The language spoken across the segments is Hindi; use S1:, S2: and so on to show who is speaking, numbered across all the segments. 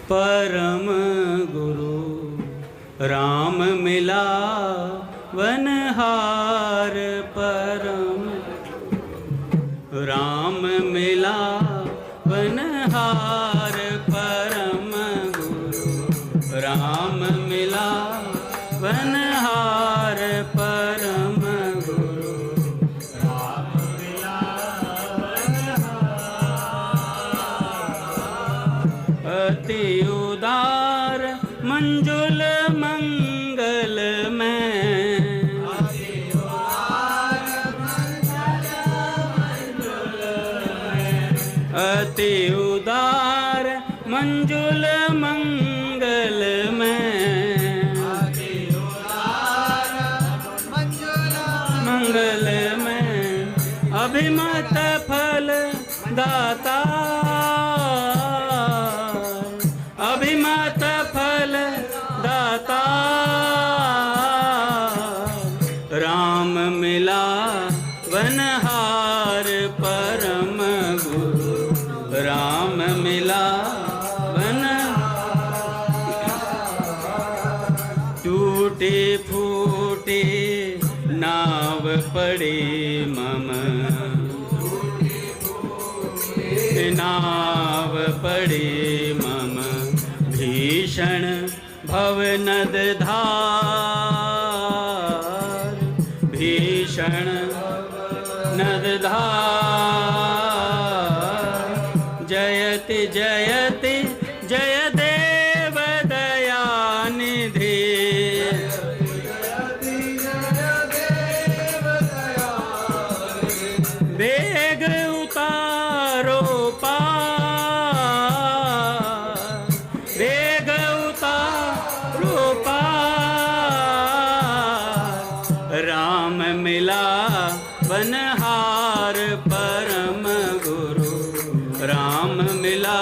S1: परम गुरु राम मिला वनहार परम राम मिला वनहार परम गुरु राम मिला वनहार परम गुरु राम मिला वनहार अति उदार मंजुल मंगल में अति उदार मंजुल मंगल में मंगल में अभिमत फल दाता अभिमत फल दाता राम मिला वनहार परम गुरु राम मिला वन टूटे फूटे नाव पड़े मम नाव पड़े मम भीषण भवनद धार भीषण नद धार जयति जयति जय देव दयानिधि वेग उतारो पार वेग उतारो पार राम मिला वनहार परम गुरु राम मिला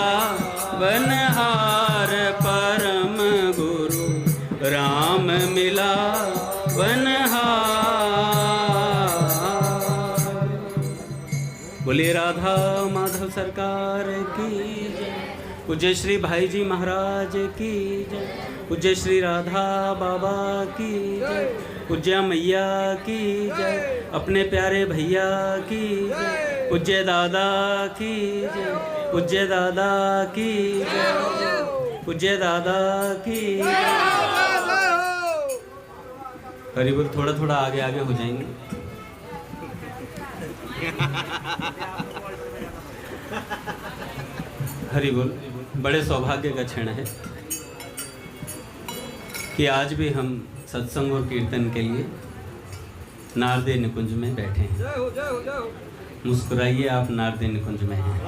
S1: वनहार परम गुरु राम मिला वनहार। बोलिए राधा माधव सरकार की जय। पूज्य श्री भाई जी महाराज की जय। पूज्य श्री राधा बाबा की जय। पूज्य मैया की जय। अपने प्यारे भैया की जय। पूज्य दादा की जय। पूज्य दादा की जय। पूज्य दादा की जय। हरि बोल। थोड़ा थोड़ा आगे आगे हो जाएंगे। हरि बोल। बड़े सौभाग्य का क्षण है कि आज भी हम सत्संग और कीर्तन के लिए नारदे निकुंज में बैठे हैं। मुस्कुराइए, आप नारदे निकुंज में हैं।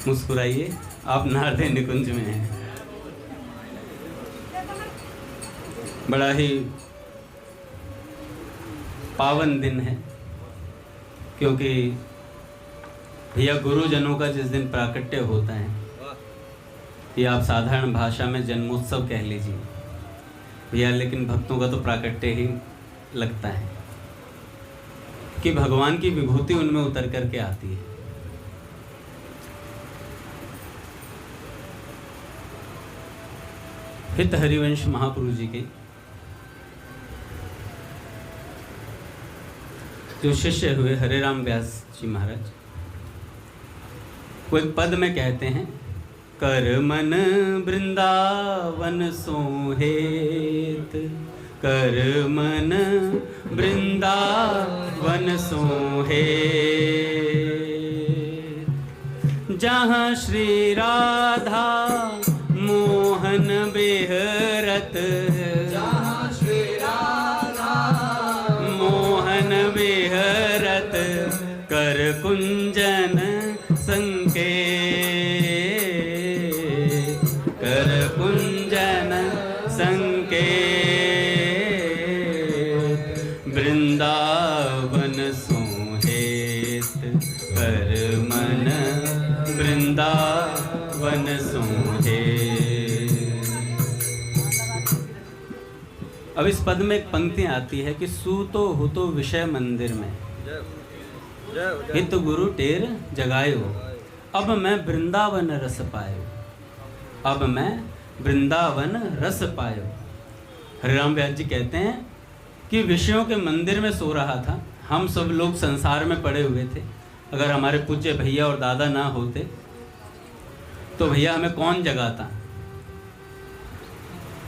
S1: मुस्कुराइए, आप नारदे निकुंज में हैं। बड़ा ही पावन दिन है, क्योंकि भैया गुरुजनों का जिस दिन प्राकट्य होता है, ये आप साधारण भाषा में जन्मोत्सव कह लीजिए भैया, लेकिन भक्तों का तो प्राकट्य ही लगता है कि भगवान की विभूति उनमें उतर करके आती है। हित हरिवंश महापुरुष जी के जो शिष्य हुए हरे राम व्यास जी महाराज, वो एक पद में कहते हैं, कर मन वृंदावन सोहेत, कर मन वृंदावन सोहेत, जहाँ श्री राधा मोहन बेहरत, जहाँ श्री राधा मोहन बेहरत, कर कुंजन संकेत, कर कुंजन संकेत, वृंदावन सोहेत, कर मन वृंदावन सोहेत। अब इस पद में एक पंक्ति आती है कि सूतो हुतो विषय मंदिर में, हित गुरु टेर जगायो, अब मैं वृंदावन रस पायो, अब मैं वृंदावन रस पायो। हरिराम व्यास जी कहते हैं कि विषयों के मंदिर में सो रहा था। हम सब लोग संसार में पड़े हुए थे। अगर हमारे पूज्य भैया और दादा ना होते तो भैया हमें कौन जगाता।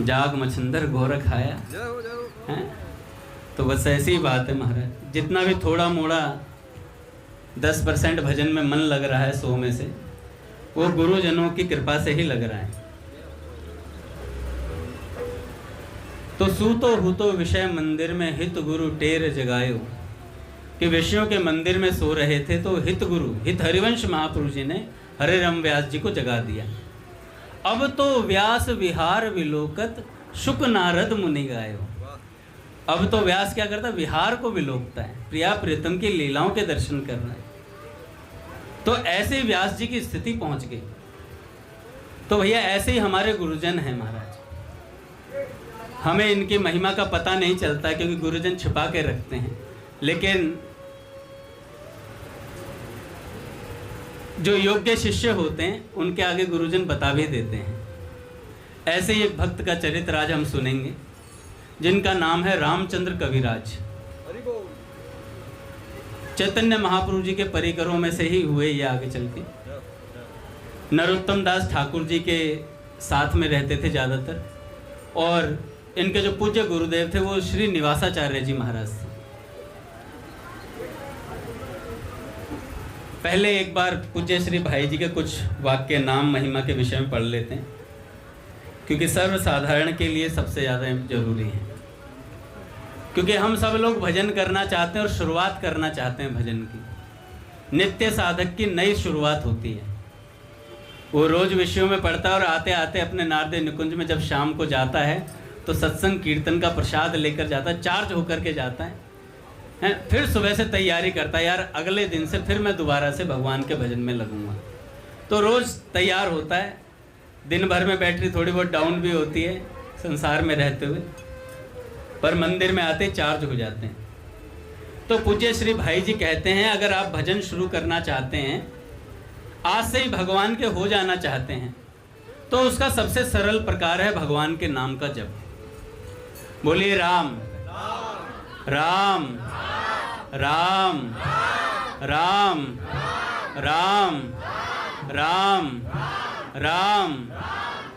S1: जाग मच्छंदर गोरख आया है। तो बस ऐसी ही बात है महाराज। जितना भी थोड़ा मोड़ा 10% भजन में मन लग रहा है 100 में से, वो गुरुजनों की कृपा से ही लग रहा है। तो सूतो हुतो विषय मंदिर में, हित गुरु टेर जगायो, कि विषयों के मंदिर में सो रहे थे तो हित गुरु, हित हरिवंश महापुरुष जी ने हरिराम व्यास जी को जगा दिया। अब तो व्यास विहार विलोकत, शुक नारद मुनि गायो। अब तो व्यास क्या करता है, विहार को विलोकता है, प्रिया प्रियतम की लीलाओं के दर्शन कर रहा है। तो ऐसे व्यास जी की स्थिति पहुंच गई। तो भैया ऐसे ही हमारे गुरुजन हैं महाराज। हमें इनकी महिमा का पता नहीं चलता क्योंकि गुरुजन छिपा के रखते हैं, लेकिन जो योग्य शिष्य होते हैं उनके आगे गुरुजन बता भी देते हैं। ऐसे ही एक भक्त का चरित्र आज हम सुनेंगे जिनका नाम है रामचंद्र कविराज। चैतन्य महाप्रभु जी के परिकरों में से ही हुए ये आगे चल के। नरोत्तम दास ठाकुर जी के साथ में रहते थे ज़्यादातर, और इनके जो पूज्य गुरुदेव थे वो श्री निवासाचार्य जी महाराज थे। पहले एक बार पूज्य श्री भाई जी के कुछ वाक्य नाम महिमा के विषय में पढ़ लेते हैं, क्योंकि सर्वसाधारण के लिए सबसे ज़्यादा जरूरी है। क्योंकि हम सब लोग भजन करना चाहते हैं और शुरुआत करना चाहते हैं भजन की। नित्य साधक की नई शुरुआत होती है। वो रोज विषयों में पढ़ता है और आते आते अपने नारद निकुंज में जब शाम को जाता है तो सत्संग कीर्तन का प्रसाद लेकर जाता है, चार्ज होकर के जाता है। फिर सुबह से तैयारी करता है, यार अगले दिन से फिर मैं दोबारा से भगवान के भजन में लगूंगा। तो रोज़ तैयार होता है। दिन भर में बैटरी थोड़ी बहुत डाउन भी होती है संसार में रहते हुए, पर मंदिर में आते चार्ज हो जाते हैं। तो पूज्य श्री भाई जी कहते हैं, अगर आप भजन शुरू करना चाहते हैं, आज से ही भगवान के हो जाना चाहते हैं, तो उसका सबसे सरल प्रकार है भगवान के नाम का जप। बोलिए राम राम राम राम राम राम राम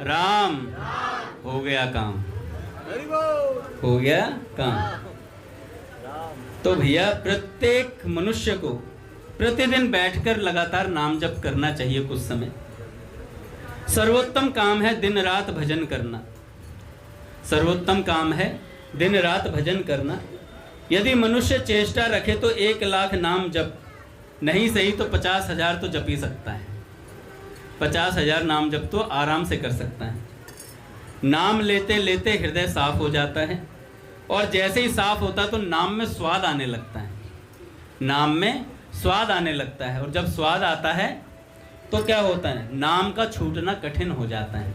S1: राम। हो गया काम, हो गया काम। तो भैया प्रत्येक मनुष्य को प्रतिदिन बैठकर लगातार नाम जप करना चाहिए कुछ समय। सर्वोत्तम काम है दिन रात भजन करना। सर्वोत्तम काम है दिन रात भजन करना। यदि मनुष्य चेष्टा रखे तो 1,00,000 नाम जप, नहीं सही तो 50,000 तो जप ही सकता है। 50,000 नाम जप तो आराम से कर सकता है। नाम लेते लेते हृदय साफ हो जाता है, और जैसे ही साफ होता है तो नाम में स्वाद आने लगता है। नाम में स्वाद आने लगता है, और जब स्वाद आता है तो क्या होता है, नाम का छूटना कठिन हो जाता है।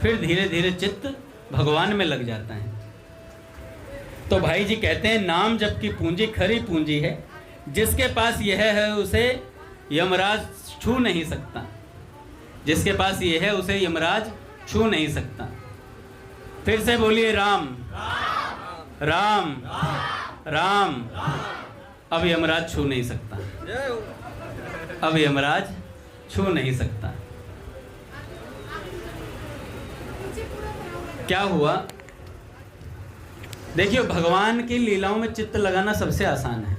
S1: फिर धीरे धीरे चित्त भगवान में लग जाता है। तो भाई जी कहते हैं, नाम जप की पूंजी खरी पूंजी है। जिसके पास यह है उसे यमराज छू नहीं सकता। जिसके पास यह है उसे यमराज छू नहीं सकता। फिर से बोलिए राम राम राम। अब यमराज छू नहीं सकता, अब यमराज छू नहीं सकता। क्या हुआ, देखिए भगवान की लीलाओं में चित्त लगाना सबसे आसान है।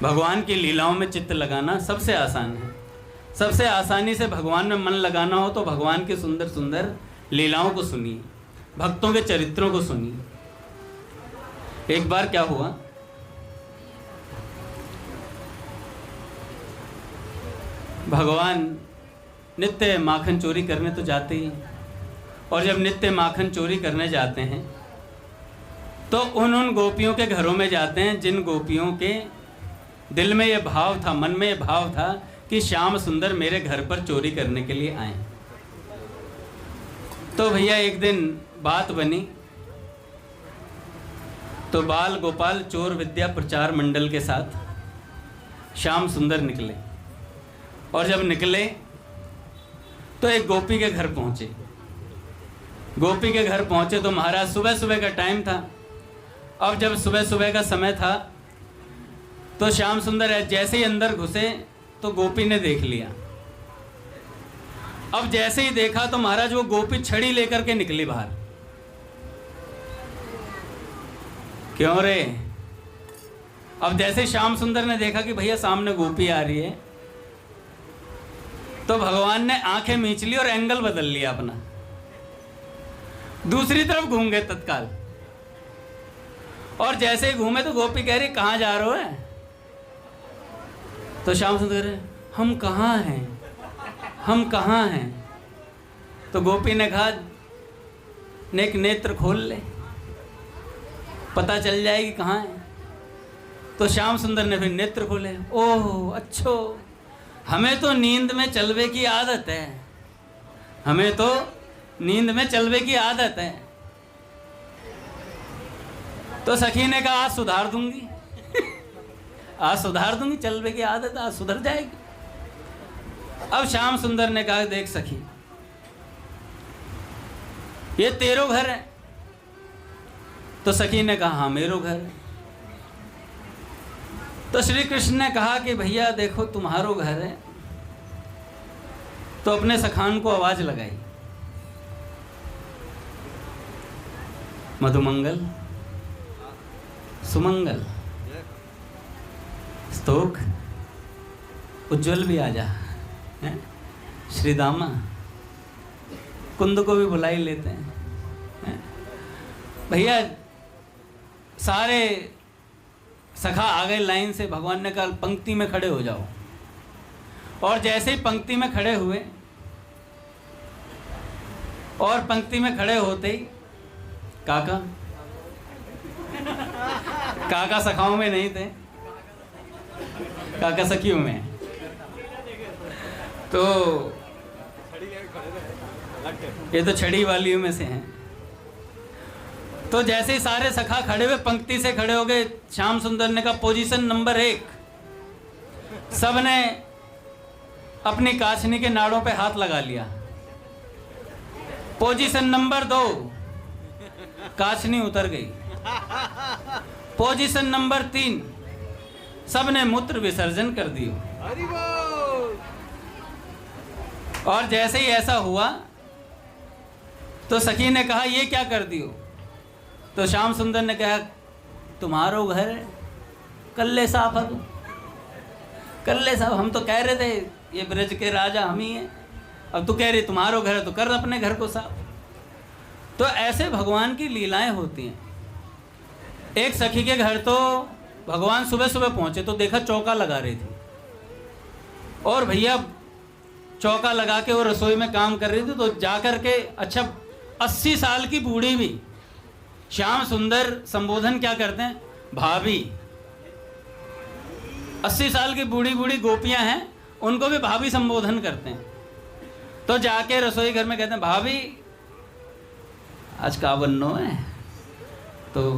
S1: भगवान की लीलाओं में चित्त लगाना सबसे आसान है। सबसे आसानी से भगवान में मन लगाना हो तो भगवान की सुंदर सुंदर लीलाओं को सुनिए, भक्तों के चरित्रों को सुनिए। एक बार क्या हुआ, भगवान नित्य माखन चोरी करने तो जाते ही, और जब नित्य माखन चोरी करने जाते हैं तो उन गोपियों के घरों में जाते हैं जिन गोपियों के दिल में ये भाव था, मन में ये भाव था कि श्याम सुंदर मेरे घर पर चोरी करने के लिए आए। तो भैया एक दिन बात बनी तो बाल गोपाल चोर विद्या प्रचार मंडल के साथ श्याम सुंदर निकले, और जब निकले तो एक गोपी के घर पहुंचे। गोपी के घर पहुंचे तो महाराज सुबह सुबह का टाइम था। अब जब सुबह सुबह का समय था तो श्याम सुंदर जैसे ही अंदर घुसे तो गोपी ने देख लिया। अब जैसे ही देखा तो महाराज वो गोपी छड़ी लेकर के निकली बाहर। क्यों रे? अब जैसे श्याम सुंदर ने देखा कि भैया सामने गोपी आ रही है, तो भगवान ने आंखें मींच ली और एंगल बदल लिया अपना, दूसरी तरफ घूम गए तत्काल। और जैसे ही घूमे तो गोपी कह रही कहां जा रहे हो है? तो श्याम सुंदर हम कहां हैं, हम कहां हैं? तो गोपी ने कहा नेक नेत्र खोल ले, पता चल जाएगी कहां है। तो श्याम सुंदर ने फिर नेत्र खोले। ओह अच्छो, हमें तो नींद में चलवे की आदत है, हमें तो नींद में चलवे की आदत है। तो सखी ने कहा आज सुधार दूंगी आज सुधार दूंगी, चलवे की आदत आज सुधर जाएगी। अब श्याम सुंदर ने कहा देख सखी, ये तेरो घर है? तो सखी ने कहा हाँ मेरो घर है। तो श्री कृष्ण ने कहा कि भैया देखो तुम्हारो घर है, तो अपने सखान को आवाज लगाई, मधुमंगल सुमंगल स्तोक उज्जवल भी आ जा, श्री दामा कुंद को भी बुला ही लेते हैं। भैया सारे सखा आ गए लाइन से। भगवान ने कहा पंक्ति में खड़े हो जाओ। और जैसे ही पंक्ति में खड़े हुए, और पंक्ति में खड़े होते ही काका काका सखाओं में नहीं थे, काका सखियों में। तो ये तो छड़ी वालियों में से हैं। तो जैसे ही सारे सखा खड़े हुए, पंक्ति से खड़े हो गए, श्याम सुंदर ने कहा पोजीशन नंबर 1। सब ने अपनी काछनी के नाड़ों पे हाथ लगा लिया। पोजीशन नंबर 2, काछनी उतर गई। पोजीशन नंबर 3, सब ने मूत्र विसर्जन कर दिया। और जैसे ही ऐसा हुआ तो सखी ने कहा ये क्या कर दियो? तो श्याम सुंदर ने कहा तुम्हारो घर है, कल्ले साहब है, कल्ले साहब हम तो कह रहे थे ये ब्रज के राजा हम ही हैं, अब तू कह रही तुम्हारो घर है तो कर अपने घर को साफ। तो ऐसे भगवान की लीलाएं होती हैं। एक सखी के घर तो भगवान सुबह सुबह पहुंचे तो देखा चौका लगा रही थी, और भैया चौका लगा के वो रसोई में काम कर रही थी। तो जाकर के अच्छा 80 साल की बूढ़ी भी श्याम सुंदर संबोधन क्या करते हैं? भाभी। 80 साल की बूढ़ी बूढ़ी गोपियां हैं, उनको भी भाभी संबोधन करते हैं। तो जाके रसोई घर में कहते हैं भाभी आज का बन्नो है? तो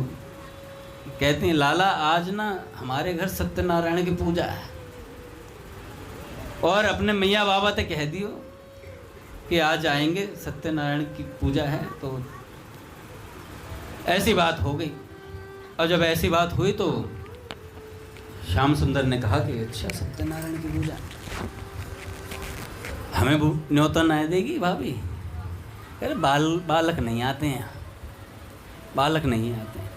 S1: कहती हैं लाला आज ना हमारे घर सत्यनारायण की पूजा है, और अपने मैया बाबा से कह दियो कि आज आएंगे, सत्यनारायण की पूजा है। तो ऐसी बात हो गई। और जब ऐसी बात हुई तो श्याम सुंदर ने कहा कि अच्छा सत्यनारायण की पूजा, हमें न्योता नहीं देगी भाभी? अरे बालक नहीं आते हैं, बालक नहीं आते हैं,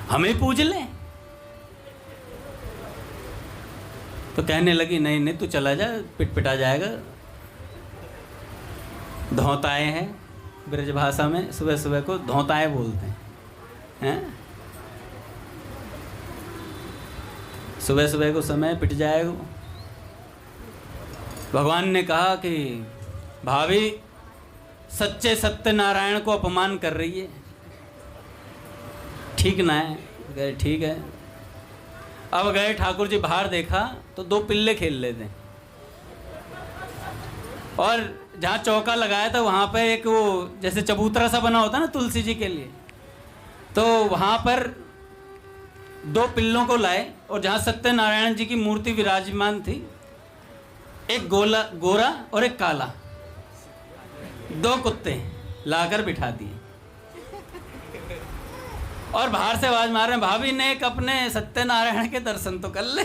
S1: हमें पूज लें। तो कहने लगी नहीं नहीं तू चला जा, पिटपिटा जाएगा। धौताए हैं ब्रज भाषा में, सुबह सुबह को धौताए बोलते हैं। सुबह सुबह को समय पिट जाएगा। भगवान ने कहा कि भाभी सच्चे सत्यनारायण को अपमान कर रही है, ठीक ना है? गए ठीक है। अब गए ठाकुर जी बाहर, देखा तो 2 पिल्ले खेल लेते हैं, और जहाँ चौका लगाया था वहाँ पे एक वो जैसे चबूतरा सा बना होता है ना तुलसी जी के लिए, तो वहाँ पर 2 पिल्लों को लाए और जहाँ सत्यनारायण जी की मूर्ति विराजमान थी, एक गोरा और एक काला, 2 कुत्ते लाकर बिठा दिए और बाहर से आवाज मार रहे हैं, भाभी नेक अपने सत्यनारायण के दर्शन तो कर ले।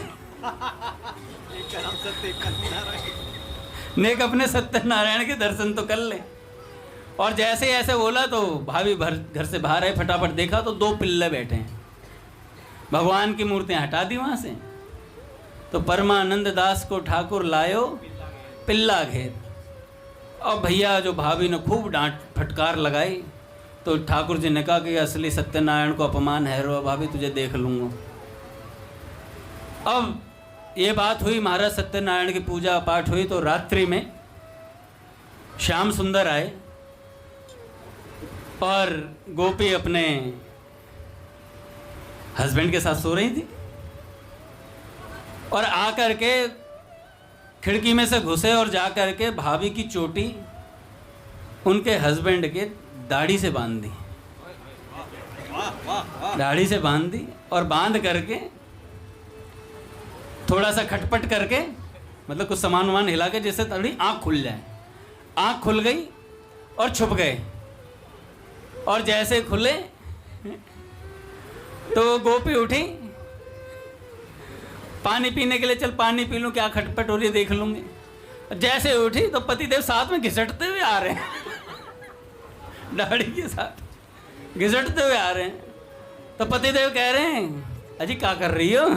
S1: नेक अपने सत्यनारायण के दर्शन तो कर ले। और जैसे ऐसे बोला तो भाभी घर से बाहर आए, फटाफट देखा तो 2 पिल्ले बैठे हैं। भगवान की मूर्तियां हटा दी वहां से। तो परमानंद दास को ठाकुर लायो पिल्ला घेर। और भैया जो भाभी ने खूब डांट फटकार लगाई, तो ठाकुर जी ने कहा कि असली सत्यनारायण को अपमान है, रो भाभी तुझे देख लूँगा। अब ये बात हुई, महाराज सत्यनारायण की पूजा पाठ हुई। तो रात्रि में श्याम सुंदर आए और गोपी अपने हस्बैंड के साथ सो रही थी और आकर के खिड़की में से घुसे और जाकर के भाभी की चोटी उनके हस्बैंड के दाढ़ी से बांध दी। दाढ़ी से बांध दी और बांध करके थोड़ा सा खटपट करके, मतलब कुछ सामान वामान हिला के, जैसे थोड़ी आंख खुल जाए। आंख खुल गई और छुप गए। और जैसे खुले तो गोपी उठी, पानी पीने के लिए, चल पानी पी लूं, क्या खटपट हो रही है देख लूंगी। जैसे उठी तो पतिदेव साथ में घिसटते हुए आ रहे हैं, दाढ़ी के साथ घिसटते हुए आ रहे हैं। तो पतिदेव कह रहे हैं, अजी क्या कर रही हो?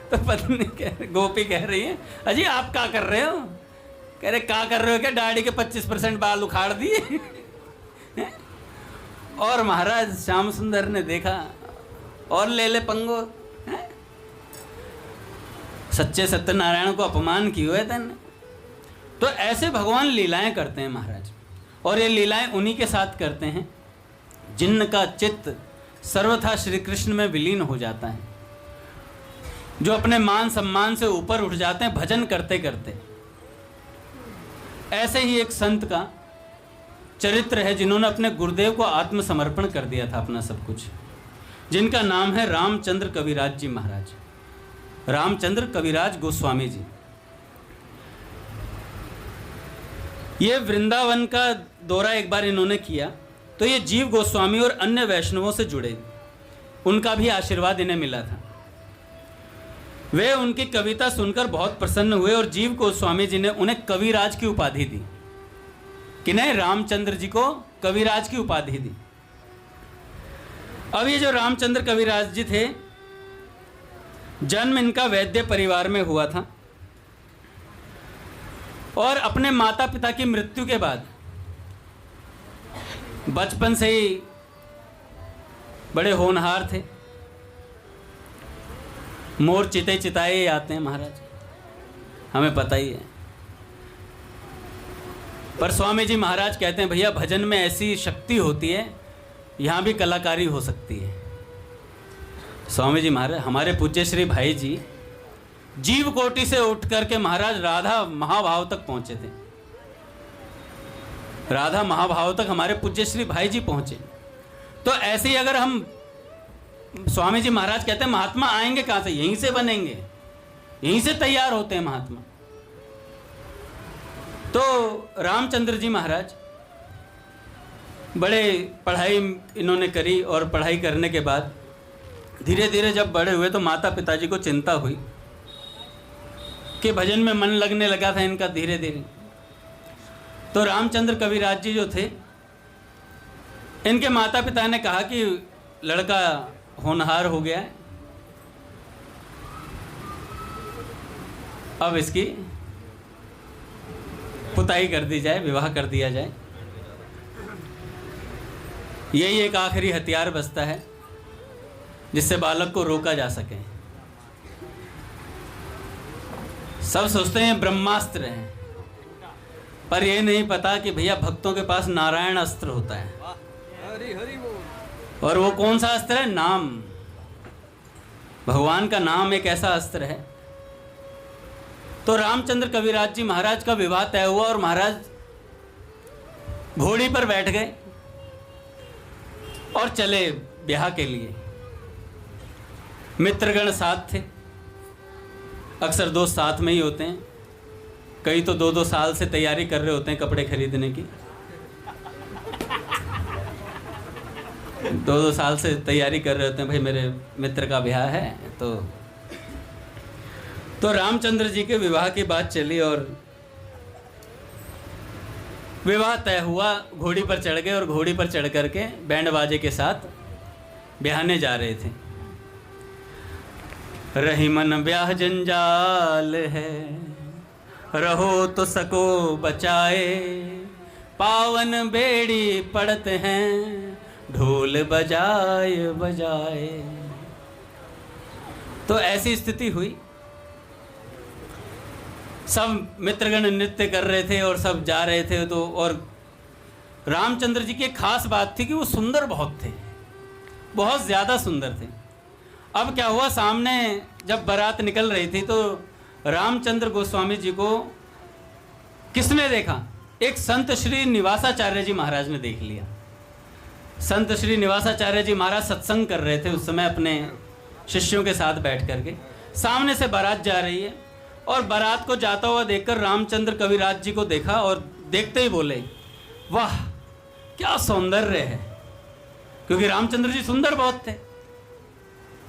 S1: तो पत्नी गोपी कह रही है, अजी आप क्या कर रहे हो? कह रहे क्या कर रहे हो क्या? दाढ़ी के 25% बाल उखाड़ दिए। और महाराज श्याम सुंदर ने देखा और ले पंगो, सच्चे सत्यनारायण को अपमान किए हुए थे। तो ऐसे भगवान लीलाएं करते हैं महाराज, और ये लीलाएं उन्हीं के साथ करते हैं जिनका चित्त सर्वथा श्री कृष्ण में विलीन हो जाता है, जो अपने मान सम्मान से ऊपर उठ जाते हैं भजन करते करते। ऐसे ही एक संत का चरित्र है जिन्होंने अपने गुरुदेव को आत्मसमर्पण कर दिया था अपना सब कुछ, जिनका नाम है रामचंद्र कविराज जी महाराज, रामचंद्र कविराज गोस्वामी जी। ये वृंदावन का दौरा एक बार इन्होंने किया तो ये जीव गोस्वामी और अन्य वैष्णवों से जुड़े, उनका भी आशीर्वाद इन्हें मिला था। वे उनकी कविता सुनकर बहुत प्रसन्न हुए और जीव गोस्वामी जी ने उन्हें कविराज की उपाधि दी। किन्हें? रामचंद्र जी को कविराज की उपाधि दी। अब ये जो रामचंद्र कविराज जी थे, जन्म इनका वैद्य परिवार में हुआ था और अपने माता पिता की मृत्यु के बाद बचपन से ही बड़े होनहार थे। मोर चिते चिताए आते हैं महाराज, हमें पता ही है। पर स्वामी जी महाराज कहते हैं, भैया भजन में ऐसी शक्ति होती है, यहाँ भी कलाकारी हो सकती है। स्वामी जी महाराज, हमारे पूज्य श्री भाई जी जीव कोटि से उठ करके महाराज राधा महाभाव तक पहुंचे थे। राधा महाभाव तक हमारे पूज्य श्री भाई जी पहुंचे। तो ऐसे ही अगर हम, स्वामी जी महाराज कहते हैं महात्मा आएंगे कहां से? यहीं से बनेंगे, यहीं से तैयार होते हैं महात्मा। तो रामचंद्र जी महाराज बड़े पढ़ाई इन्होंने करी और पढ़ाई करने के बाद धीरे धीरे जब बड़े हुए तो माता पिताजी को चिंता हुई कि भजन में मन लगने लगा था इनका धीरे धीरे। तो रामचंद्र कविराज जी जो थे, इनके माता पिता ने कहा कि लड़का होनहार हो गया है, अब इसकी पुताई कर दी जाए, विवाह कर दिया जाए। यही एक आखिरी हथियार बचता है जिससे बालक को रोका जा सके। सब सोचते हैं ब्रह्मास्त्र है, पर यह नहीं पता कि भैया भक्तों के पास नारायण अस्त्र होता है। और वो कौन सा अस्त्र है? नाम। भगवान का नाम एक ऐसा अस्त्र है। तो रामचंद्र कविराज जी महाराज का विवाह तय हुआ और महाराज घोड़ी पर बैठ गए और चले ब्याह के लिए। मित्रगण साथ थे, अक्सर दोस्त साथ में ही होते हैं, कई तो 2-2 साल से तैयारी कर रहे होते हैं कपड़े खरीदने की, 2-2 साल से तैयारी कर रहे होते हैं, भाई मेरे मित्र का ब्याह है। तो रामचंद्र जी के विवाह की बात चली और विवाह तय हुआ। घोड़ी पर चढ़ गए और घोड़ी पर चढ़ करके बैंड बाजे के साथ ब्याहने जा रहे थे। रही मन ब्याह जंजाल है, रहो तो सको बचाए, पावन बेड़ी पड़ते हैं ढोल बजाए बजाए। तो ऐसी स्थिति हुई, सब मित्रगण नृत्य कर रहे थे और सब जा रहे थे। तो और रामचंद्र जी की एक खास बात थी कि वो सुंदर बहुत थे, बहुत ज़्यादा सुंदर थे। अब क्या हुआ, सामने जब बारात निकल रही थी तो रामचंद्र गोस्वामी जी को किसने देखा? एक संत श्री निवासाचार्य जी महाराज ने देख लिया। संत श्री निवासाचार्य जी महाराज सत्संग कर रहे थे उस समय अपने शिष्यों के साथ बैठ करके। सामने से बारात जा रही है और बारात को जाता हुआ देखकर रामचंद्र कविराज जी को देखा और देखते ही बोले, वाह क्या सौंदर्य है, क्योंकि रामचंद्र जी सुंदर बहुत थे।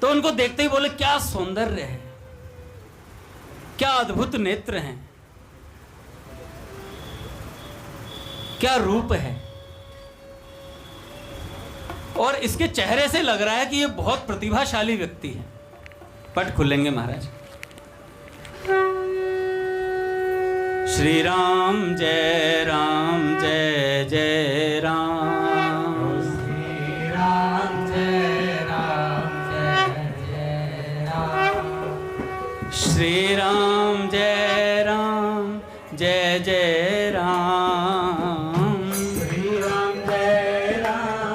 S1: तो उनको देखते ही बोले, क्या सौंदर्य है, क्या अद्भुत नेत्र हैं, क्या रूप है। और इसके चेहरे से लग रहा है कि ये बहुत प्रतिभाशाली व्यक्ति है। पट खुलेंगे महाराज। श्री राम जय जय राम,
S2: श्री राम जय जय राम,
S1: श्री राम जय जय राम,
S2: श्री राम जय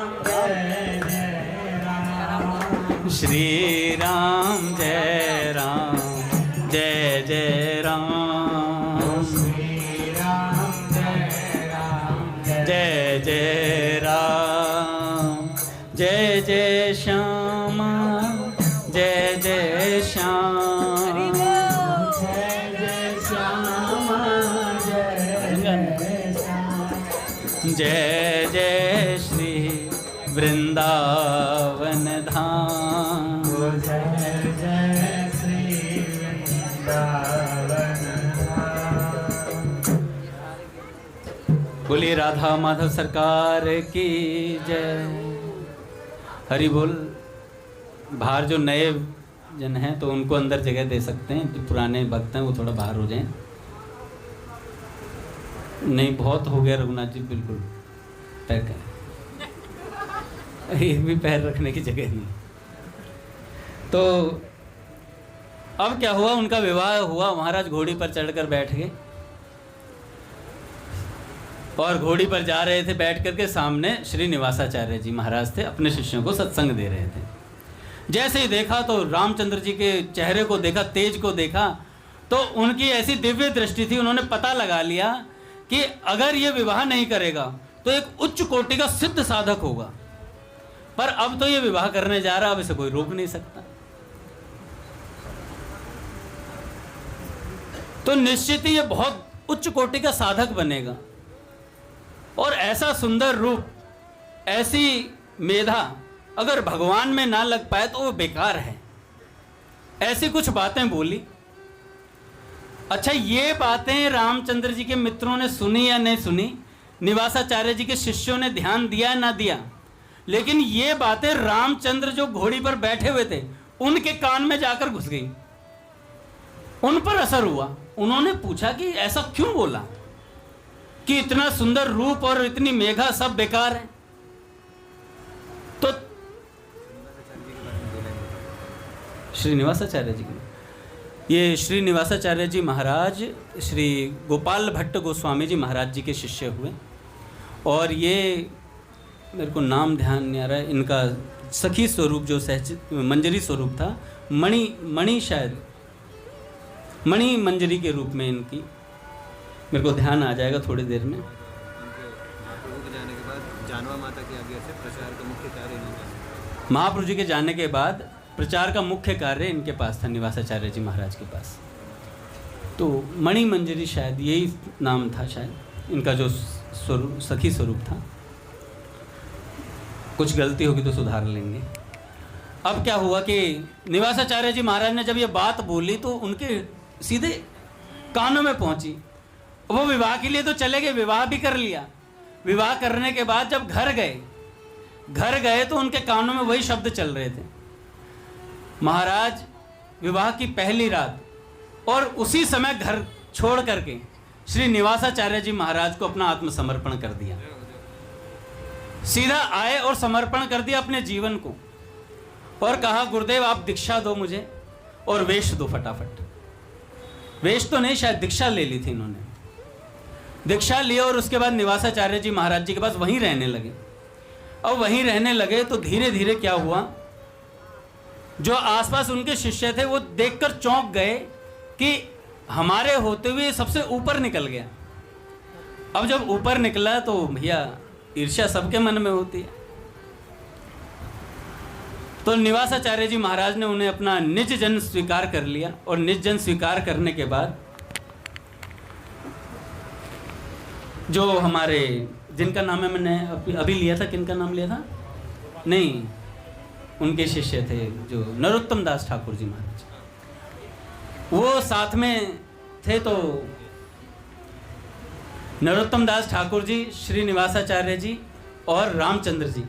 S2: जय राम,
S1: श्री राम जय जय राम,
S2: श्री राम
S1: जय जय राम, जय जय श्यामा जय जय श्याम,
S2: जय जय श्यामा जय श्याम,
S1: जय जय श्री वृंदावन धाम,
S2: जय जय श्री वृंदावन धाम।
S1: बोलिए राधा माधव सरकार की जय। हरि बोल। बाहर जो नए जन हैं तो उनको अंदर जगह दे सकते हैं, जो पुराने भक्त हैं वो थोड़ा बाहर हो जाएं। नहीं बहुत हो गया रघुनाथ जी, बिल्कुल पैक है, एक भी पैर रखने की जगह नहीं। तो अब क्या हुआ, उनका विवाह हुआ, महाराज घोड़ी पर चढ़कर बैठ गए और घोड़ी पर जा रहे थे। बैठ करके सामने श्री निवासाचार्य जी महाराज थे, अपने शिष्यों को सत्संग दे रहे थे। जैसे ही देखा तो रामचंद्र जी के चेहरे को देखा, तेज को देखा, तो उनकी ऐसी दिव्य दृष्टि थी, उन्होंने पता लगा लिया कि अगर ये विवाह नहीं करेगा तो एक उच्च कोटि का सिद्ध साधक होगा। पर अब तो ये विवाह करने जा रहा, अब इसे कोई रोक नहीं सकता। तो निश्चित ही ये बहुत उच्च कोटि का साधक बनेगा। और ऐसा सुंदर रूप, ऐसी मेधा अगर भगवान में ना लग पाए तो वो बेकार है। ऐसी कुछ बातें बोली। अच्छा, ये बातें रामचंद्र जी के मित्रों ने सुनी या नहीं सुनी, निवासाचार्य जी के शिष्यों ने ध्यान दिया या ना दिया, लेकिन ये बातें रामचंद्र जो घोड़ी पर बैठे हुए थे उनके कान में जाकर घुस गई, उन पर असर हुआ। उन्होंने पूछा कि ऐसा क्यों बोला कि इतना सुंदर रूप और इतनी मेघा सब बेकार है। तो श्रीनिवासाचार्य जी की, ये श्रीनिवासाचार्य जी महाराज श्री गोपाल भट्ट गोस्वामी जी महाराज जी के शिष्य हुए। और ये मेरे को नाम ध्यान नहीं आ रहा है, इनका सखी स्वरूप जो सहज मंजरी स्वरूप था, मणि शायद मणि मंजरी के रूप में इनकी, मेरे को ध्यान आ जाएगा थोड़ी देर में।
S3: महाप्रभु के जाने के बाद जानवा माता की आज्ञा से प्रचार का मुख्य कार्य इन्होंने
S1: महाप्रभु जी के जाने के बाद प्रचार का मुख्य कार्य इनके पास था, निवासाचार्य जी महाराज के पास। तो मणि मंजरी शायद यही नाम था शायद इनका, जो स्वरूप सखी स्वरूप था। कुछ गलती होगी तो सुधार लेंगे। अब क्या हुआ कि निवासाचार्य जी महाराज ने जब ये बात बोली तो उनके सीधे कानों में पहुंची। वो विवाह के लिए तो चले गए, विवाह भी कर लिया। विवाह करने के बाद जब घर गए तो उनके कानों में वही शब्द चल रहे थे, महाराज विवाह की पहली रात। और उसी समय घर छोड़ करके श्री निवासाचार्य जी महाराज को अपना आत्मसमर्पण कर दिया। सीधा आए और समर्पण कर दिया अपने जीवन को, और कहा गुरुदेव आप दीक्षा दो मुझे और वेश दो फटाफट। वेश तो नहीं, शायद दीक्षा ले ली थी इन्होंने। दीक्षा लिया और उसके बाद निवासाचार्य जी महाराज जी के पास वहीं रहने लगे। अब वहीं रहने लगे तो धीरे धीरे क्या हुआ, जो आसपास उनके शिष्य थे वो देखकर चौंक गए कि हमारे होते हुए सबसे ऊपर निकल गया। अब जब ऊपर निकला तो भैया ईर्ष्या सबके मन में होती है। तो निवासाचार्य जी महाराज ने उन्हें अपना निज जन स्वीकार कर लिया, और निज जन स्वीकार करने के बाद जो हमारे जिनका नाम है, मैंने अभी लिया था, किनका नाम लिया था, नहीं, उनके शिष्य थे जो नरोत्तम दास ठाकुर जी महाराज, वो साथ में थे। तो नरोत्तम दास ठाकुर जी, श्री निवासाचार्य जी और रामचंद्र जी,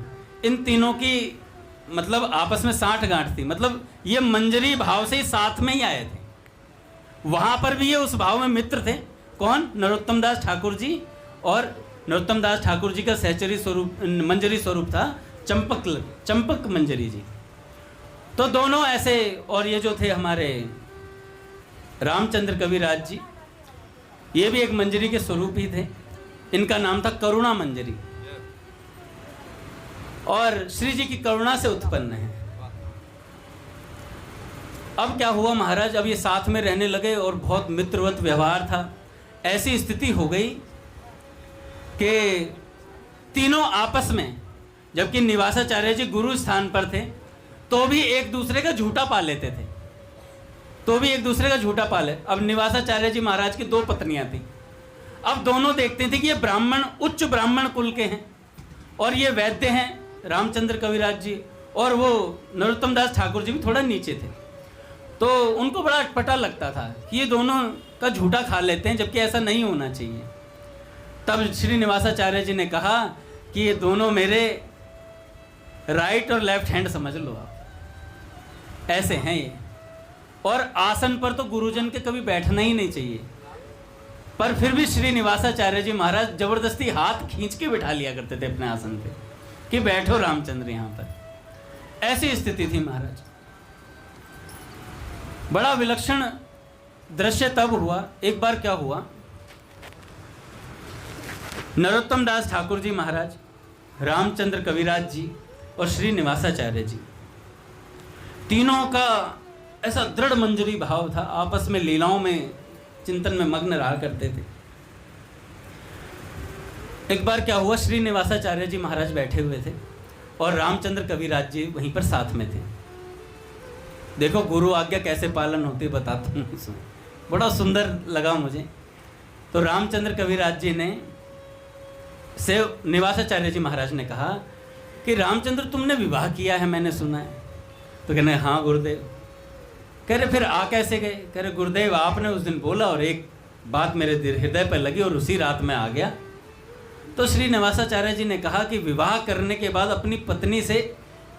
S1: इन तीनों की मतलब आपस में साठ गांठ थी। मतलब ये मंजरी भाव से ही साथ में ही आए थे। वहां पर भी ये उस भाव में मित्र थे। कौन? नरोत्तम दास ठाकुर जी, और नरोत्तम दास ठाकुर जी का सहचरी स्वरूप मंजरी स्वरूप था चंपक मंजरी जी। तो दोनों ऐसे, और ये जो थे हमारे रामचंद्र कविराज जी, ये भी एक मंजरी के स्वरूप ही थे। इनका नाम था करुणा मंजरी, और श्री जी की करुणा से उत्पन्न है। अब क्या हुआ महाराज, अब ये साथ में रहने लगे और बहुत मित्रवत व्यवहार था। ऐसी स्थिति हो गई कि तीनों आपस में, जबकि निवासाचार्य जी गुरु स्थान पर थे, तो भी एक दूसरे का झूठा पा लेते थे, अब निवासाचार्य जी महाराज की दो पत्नियां थी। अब दोनों देखते थे कि ये ब्राह्मण, उच्च ब्राह्मण कुल के हैं, और ये वैद्य हैं रामचंद्र कविराज जी, और वो नरोत्तम दास ठाकुर जी भी थोड़ा नीचे थे। तो उनको बड़ा अटपटा लगता था कि ये दोनों का झूठा खा लेते हैं, जबकि ऐसा नहीं होना चाहिए। तब श्री निवासाचार्य जी ने कहा कि ये दोनों मेरे राइट और लेफ्ट हैंड समझ लो आप, ऐसे हैं ये। और आसन पर तो गुरुजन के कभी बैठना ही नहीं चाहिए, पर फिर भी श्री निवासाचार्य जी महाराज जबरदस्ती हाथ खींच के बिठा लिया करते थे अपने आसन पे कि बैठो रामचंद्र यहाँ पर। ऐसी स्थिति थी महाराज। बड़ा विलक्षण दृश्य तब हुआ, एक बार क्या हुआ, नरोत्तम दास ठाकुर जी महाराज, रामचंद्र कविराज जी और श्री निवासाचार्य जी, तीनों का ऐसा दृढ़ मंजरी भाव था। आपस में लीलाओं में, चिंतन में मग्न रहा करते थे। एक बार क्या हुआ, श्री निवासाचार्य जी महाराज बैठे हुए थे और रामचंद्र कविराज जी वहीं पर साथ में थे। देखो गुरु आज्ञा कैसे पालन होती है बताता हूँ, बड़ा सुंदर लगा मुझे। तो रामचंद्र कविराज जी ने से निवासाचार्य जी महाराज ने कहा कि रामचंद्र तुमने विवाह किया है मैंने सुना है। तो कहने हाँ गुरुदेव। कह रहे फिर आ कैसे गए? कह रहे गुरुदेव आपने उस दिन बोला और एक बात मेरे हृदय पर लगी और उसी रात में आ गया। तो श्री निवासाचार्य जी ने कहा कि विवाह करने के बाद अपनी पत्नी से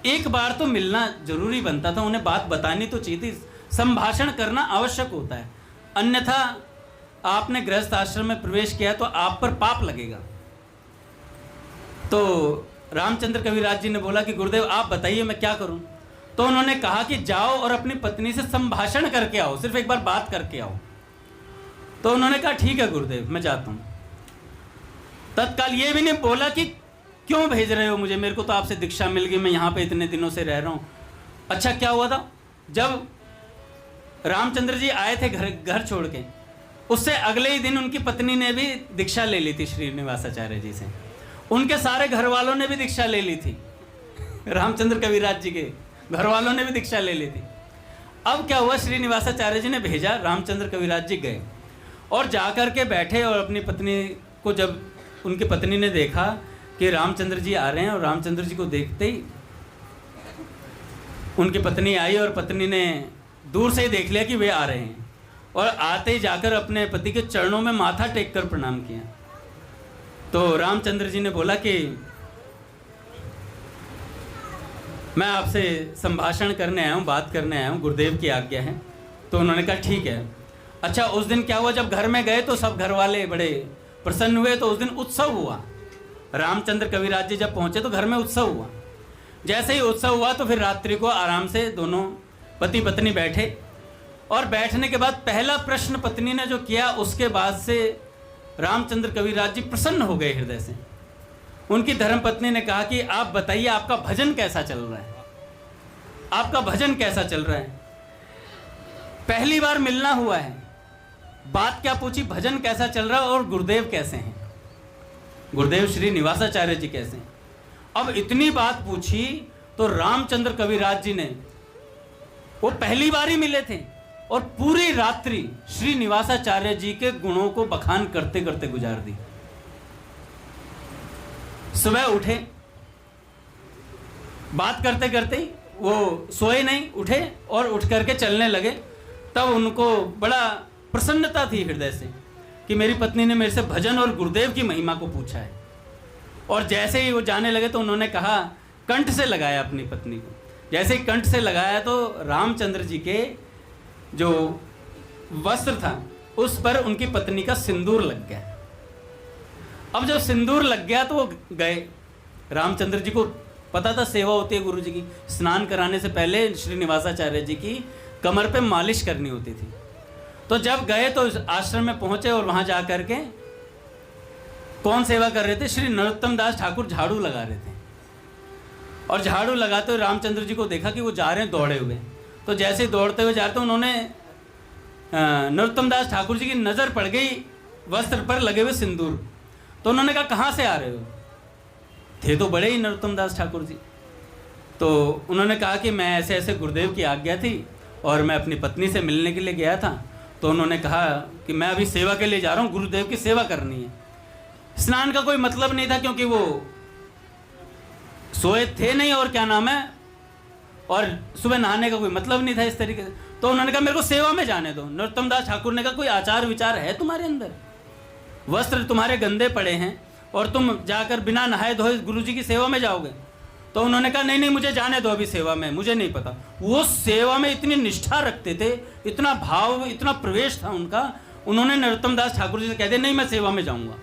S1: एक बार तो मिलना जरूरी बनता था, उन्हें बात बतानी तो चाहिए थी, संभाषण करना आवश्यक होता है, अन्यथा आपने गृहस्थ आश्रम में प्रवेश किया तो आप पर पाप लगेगा। तो रामचंद्र कविराज जी ने बोला कि गुरुदेव आप बताइए मैं क्या करूं। तो उन्होंने कहा कि जाओ और अपनी पत्नी से संभाषण करके आओ, सिर्फ एक बार बात करके आओ। तो उन्होंने कहा ठीक है गुरुदेव मैं जाता हूं। तत्काल ये भी नहीं बोला कि क्यों भेज रहे हो मुझे, मेरे को तो आपसे दीक्षा मिल गई, मैं यहाँ पे इतने दिनों से रह रहा हूँ। अच्छा क्या हुआ था, जब रामचंद्र जी आए थे घर छोड़ के, उससे अगले ही दिन उनकी पत्नी ने भी दीक्षा ले ली थी श्रीनिवासाचार्य जी से, उनके सारे घर वालों ने भी दीक्षा ले ली थी। रामचंद्र कविराज जी के घर वालों ने भी दीक्षा ले ली थी। अब क्या हुआ, श्रीनिवासाचार्य जी ने भेजा, रामचंद्र कविराज जी गए और जाकर के बैठे और अपनी पत्नी को, जब उनकी पत्नी ने देखा कि रामचंद्र जी आ रहे हैं, और रामचंद्र जी को देखते ही उनकी पत्नी आई और पत्नी ने दूर से ही देख लिया कि वे आ रहे हैं, और आते ही जाकर अपने पति के चरणों में माथा टेक कर प्रणाम किया। तो रामचंद्र जी ने बोला कि मैं आपसे संभाषण करने आया हूँ, बात करने आया हूँ, गुरुदेव की आज्ञा है। तो उन्होंने कहा ठीक है। अच्छा, उस दिन क्या हुआ, जब घर में गए तो सब घर वाले बड़े प्रसन्न हुए। तो उस दिन उत्सव हुआ, रामचंद्र कविराज जी जब पहुँचे तो घर में उत्सव हुआ। जैसे ही उत्सव हुआ तो फिर रात्रि को आराम से दोनों पति पत्नी बैठे, और बैठने के बाद पहला प्रश्न पत्नी ने जो किया, उसके बाद से रामचंद्र कविराज जी प्रसन्न हो गए हृदय से। उनकी धर्मपत्नी ने कहा कि आप बताइए आपका भजन कैसा चल रहा है, आपका भजन कैसा चल रहा है। पहली बार मिलना हुआ है, बात क्या पूछी, भजन कैसा चल रहा है और गुरुदेव कैसे हैं, गुरुदेव श्री निवासाचार्य जी कैसे हैं। अब इतनी बात पूछी तो रामचंद्र कविराज जी ने, वो पहली बार ही मिले थे और पूरी रात्रि श्री निवासाचार्य जी के गुणों को बखान करते करते गुजार दी। सुबह उठे, बात करते करते ही वो सोए नहीं, उठे और उठ करके चलने लगे। तब उनको बड़ा प्रसन्नता थी हृदय से कि मेरी पत्नी ने मेरे से भजन और गुरुदेव की महिमा को पूछा है। और जैसे ही वो जाने लगे तो उन्होंने कहा, कंठ से लगाया अपनी पत्नी को। जैसे ही कंठ से लगाया तो रामचंद्र जी के जो वस्त्र था उस पर उनकी पत्नी का सिंदूर लग गया। अब जब सिंदूर लग गया तो वो गए। रामचंद्र जी को पता था सेवा होती है गुरु जी की, स्नान कराने से पहले श्रीनिवासाचार्य जी की कमर पे मालिश करनी होती थी। तो जब गए तो आश्रम में पहुंचे और वहां जा करके कौन सेवा कर रहे थे, श्री नरोत्तम दास ठाकुर झाड़ू लगा रहे थे। और झाड़ू लगाते हुए रामचंद्र जी को देखा कि वो जा रहे हैं दौड़े हुए। तो जैसे दौड़ते हुए जा रहे थे, उन्होंने नरोत्तम दास ठाकुर जी की नज़र पड़ गई वस्त्र पर लगे हुए सिंदूर। तो उन्होंने कहा, कहाँ से आ रहे हो? थे तो बड़े ही नरोत्तम दास ठाकुर जी। तो उन्होंने कहा कि मैं ऐसे ऐसे गुरुदेव की आज्ञा थी और मैं अपनी पत्नी से मिलने के लिए गया था। तो उन्होंने कहा कि मैं अभी सेवा के लिए जा रहा हूँ, गुरुदेव की सेवा करनी है। स्नान का कोई मतलब नहीं था क्योंकि वो सोए थे नहीं, और क्या नाम है, और सुबह नहाने का कोई मतलब नहीं था इस तरीके से। तो उन्होंने कहा मेरे को सेवा में जाने दो। नरोत्तम दास ठाकुर ने कहा, कोई आचार विचार है तुम्हारे अंदर? वस्त्र तुम्हारे गंदे पड़े हैं और तुम जाकर बिना नहाए धोए गुरुजी की सेवा में जाओगे? तो उन्होंने कहा नहीं नहीं, मुझे जाने दो अभी सेवा में, मुझे नहीं पता। वो सेवा में इतनी निष्ठा रखते थे, इतना भाव, इतना प्रवेश था उनका। उन्होंने नरोत्तम दास ठाकुर जी से कह दिया नहीं मैं सेवा में जाऊंगा।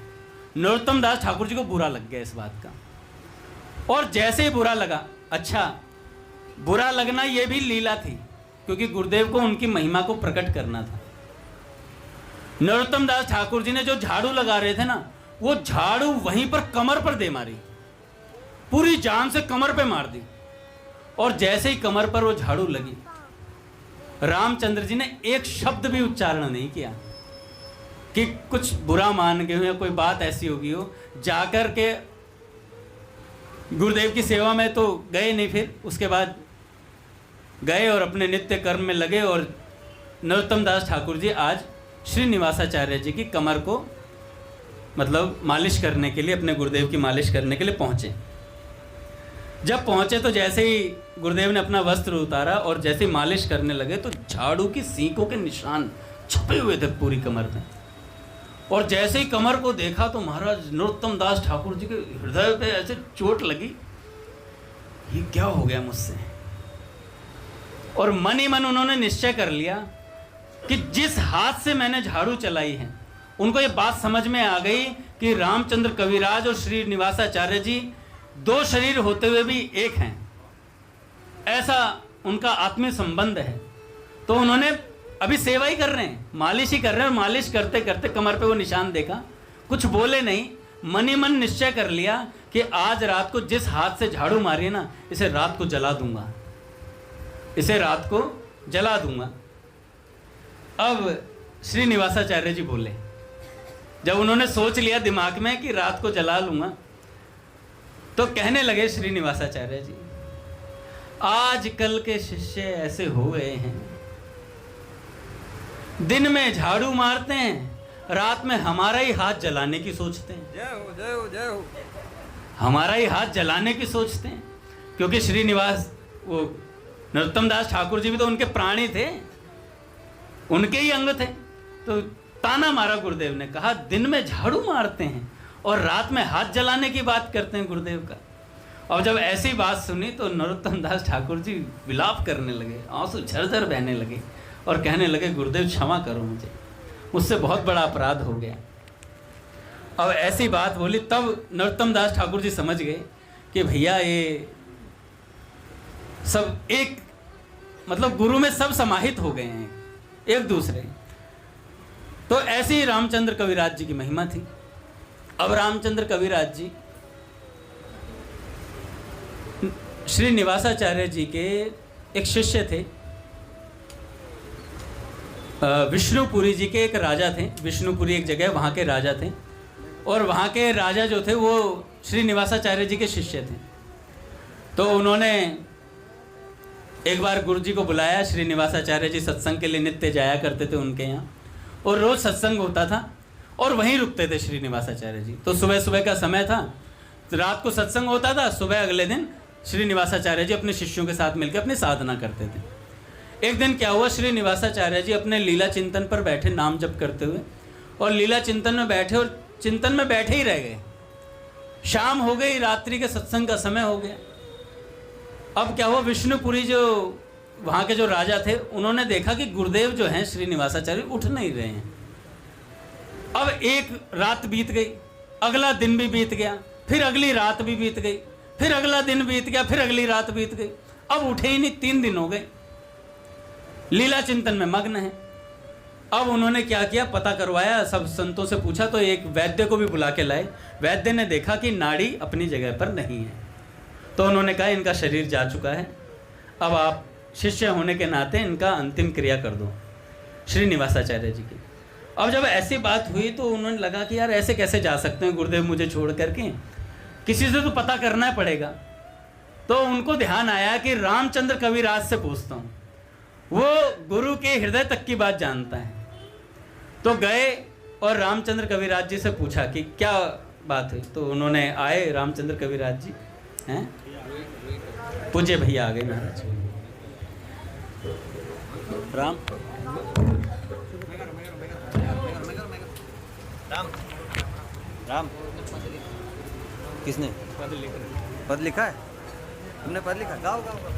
S1: नरोत्तम दास ठाकुर जी को बुरा लग गया इस बात का, और जैसे ही बुरा लगा, अच्छा बुरा लगना ये भी लीला थी क्योंकि गुरुदेव को उनकी महिमा को प्रकट करना था। नरोत्तम दास ठाकुर जी ने जो झाड़ू लगा रहे थे ना, वो झाड़ू वहीं पर कमर पर दे मारी, पूरी जान से कमर पे मार दी। और जैसे ही कमर पर वो झाड़ू लगी, रामचंद्र जी ने एक शब्द भी उच्चारण नहीं किया कि कुछ बुरा मान गए हो या कोई बात ऐसी होगी हो। जाकर के गुरुदेव की सेवा में तो गए नहीं, फिर उसके बाद गए और अपने नित्य कर्म में लगे। और नरोत्तम दास ठाकुर जी आज श्रीनिवासाचार्य जी की कमर को मतलब मालिश करने के लिए, अपने गुरुदेव की मालिश करने के लिए पहुँचे। जब पहुँचे तो जैसे ही गुरुदेव ने अपना वस्त्र उतारा और जैसे ही मालिश करने लगे तो झाड़ू की सीकों के निशान छपे हुए थे पूरी कमर में। और जैसे ही कमर को देखा तो महाराज नरोत्तम दास ठाकुर जी के हृदय पे ऐसे चोट लगी, ये क्या हो गया मुझसे। और मन ही मन उन्होंने निश्चय कर लिया कि जिस हाथ से मैंने झाड़ू चलाई है, उनको ये बात समझ में आ गई कि रामचंद्र कविराज और श्री निवासाचार्य जी दो शरीर होते हुए भी एक हैं, ऐसा उनका आत्मीय संबंध है। तो उन्होंने अभी सेवा ही कर रहे हैं, मालिश ही कर रहे हैं, और मालिश करते करते कमर पे वो निशान देखा, कुछ बोले नहीं, मन ही मन निश्चय कर लिया कि आज रात को जिस हाथ से झाड़ू मारी है ना, इसे रात को जला दूंगा, इसे रात को जला दूंगा। अब श्रीनिवासाचार्य जी बोले, जब उन्होंने सोच लिया दिमाग में कि रात को जला लूंगा, तो कहने लगे श्रीनिवासाचार्य जी आजकल के शिष्य ऐसे हो गए हैं, दिन में झाड़ू मारते हैं, रात में हमारा ही हाथ जलाने की सोचते हैं।
S3: जय हो जय हो जय हो।
S1: हमारा ही हाथ जलाने की सोचते हैं, क्योंकि श्रीनिवास वो नरोत्तम दास ठाकुर जी भी तो उनके प्राणी थे, उनके ही अंग थे। तो ताना मारा गुरुदेव ने, कहा दिन में झाड़ू मारते हैं और रात में हाथ जलाने की बात करते हैं गुरुदेव का। और जब ऐसी बात सुनी तो नरोत्तम दास ठाकुर जी विलाप करने लगे, आंसू झरझर बहने लगे और कहने लगे गुरुदेव क्षमा करो, मुझसे बहुत बड़ा अपराध हो गया। अब ऐसी बात बोली, तब नरोत्तम दास ठाकुर जी समझ गए कि भैया ये सब एक मतलब गुरु में सब समाहित हो गए हैं एक दूसरे। तो ऐसे ही रामचंद्र कविराज जी की महिमा थी। अब रामचंद्र कविराज जी श्री निवासाचार्य जी के एक शिष्य थे। विष्णुपुरी जी के एक राजा थे, विष्णुपुरी एक जगह, वहाँ के राजा थे। और वहाँ के राजा जो थे वो श्री निवासाचार्य जी के शिष्य थे। तो उन्होंने एक बार गुरु जी को बुलाया। श्री निवासाचार्य जी सत्संग के लिए नित्य जाया करते थे उनके यहाँ, और रोज़ सत्संग होता था और वहीं रुकते थे श्री निवासाचार्य जी। तो सुबह सुबह का समय था, रात को सत्संग होता था, सुबह अगले दिन श्री निवासाचार्य जी अपने शिष्यों के साथ मिलकर अपनी साधना करते थे। एक दिन क्या हुआ, श्री निवासाचार्य जी अपने लीला चिंतन पर बैठे नाम जप करते हुए, और लीला चिंतन में बैठे और चिंतन में बैठे ही रह गए। शाम हो गई, रात्रि के सत्संग का समय हो गया। अब क्या हुआ, विष्णुपुरी जो वहाँ के जो राजा थे उन्होंने देखा कि गुरुदेव जो हैं श्री निवासाचार्य उठ नहीं रहे हैं। अब एक रात बीत गई, अगला दिन भी बीत गया, फिर अगली रात भी बीत गई, फिर अगला दिन बीत गया, फिर अगली रात बीत गई। अब उठे ही नहीं, 3 दिन हो गए, लीला चिंतन में मग्न है। अब उन्होंने क्या किया, पता करवाया, सब संतों से पूछा, तो एक वैद्य को भी बुला के लाए। वैद्य ने देखा कि नाड़ी अपनी जगह पर नहीं है। तो उन्होंने कहा इनका शरीर जा चुका है, अब आप शिष्य होने के नाते इनका अंतिम क्रिया कर दो, श्री निवासाचार्य जी की। अब जब ऐसी बात हुई तो उन्होंने लगा कि यार ऐसे कैसे जा सकते हैं गुरुदेव मुझे छोड़ करके, किसी से तो पता करना पड़ेगा। तो उनको ध्यान आया कि रामचंद्र कविराज से पूछता हूँ, वो गुरु के हृदय तक की बात जानता है। तो गए और रामचंद्र कविराज जी से पूछा कि क्या बात हुई। तो उन्होंने आए, रामचंद्र कविराज जी हैं, पूज्य भैया आ गए महाराज। राम
S3: राम राम किसने पद लिखा है? तुमने पद लिखा? गाओ गाओ गाओ।